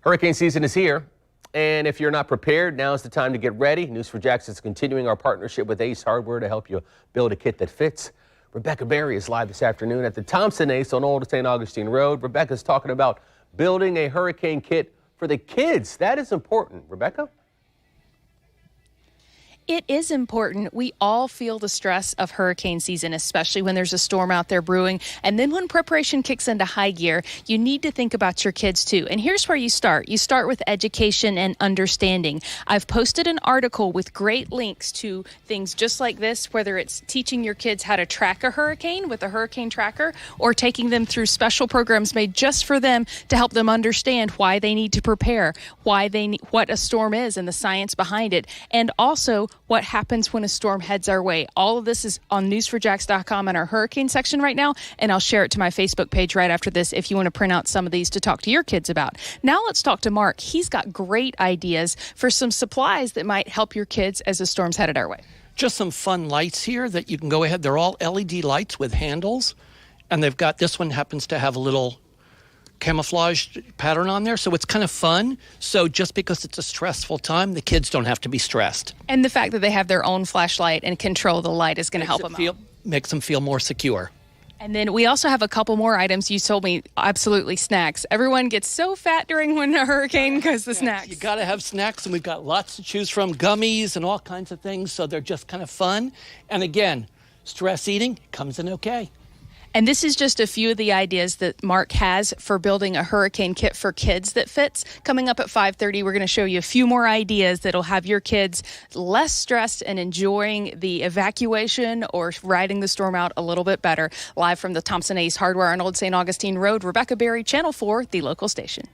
Hurricane season is here, and if you're not prepared, now is the time to get ready. News4JAX is continuing our partnership with Ace Hardware to help you build a kit that fits. Rebecca Barry is live this afternoon at the Thompson Ace on Old St. Augustine Road. Rebecca's talking about building a hurricane kit for the kids. That is important. Rebecca? It is important. We all feel the stress of hurricane season, especially when there's a storm out there brewing. And then when preparation kicks into high gear, you need to think about your kids too. And here's where you start. You start with education and understanding. I've posted an article with great links to things just like this, whether it's teaching your kids how to track a hurricane with a hurricane tracker or taking them through special programs made just for them to help them understand why they need to prepare, what a storm is and the science behind it, and also what happens when a storm heads our way. All of this is on news4jax.com in our hurricane section right now, and I'll share it to my Facebook page right after this if you want to print out some of these to talk to your kids about. Now let's talk to Mark. He's got great ideas for some supplies that might help your kids as the storm's headed our way. Just some fun lights here that you can go ahead. They're all LED lights with handles, and they've got, this one happens to have a little camouflage pattern on there, so it's kind of fun. So just because it's a stressful time, the kids don't have to be stressed. And the fact that they have their own flashlight and control the light is going to help them out. Makes them feel more secure. And then we also have a couple more items. You told me absolutely snacks. Everyone gets so fat during a hurricane because the snacks. You got to have snacks, and we've got lots to choose from, gummies and all kinds of things, so they're just kind of fun. And again, stress eating comes in okay. And this is just a few of the ideas that Mark has for building a hurricane kit for kids that fits. Coming up at 5:30, we're going to show you a few more ideas that'll have your kids less stressed and enjoying the evacuation or riding the storm out a little bit better. Live from the Thompson Ace Hardware on Old St. Augustine Road, Rebecca Barry, Channel 4, the local station.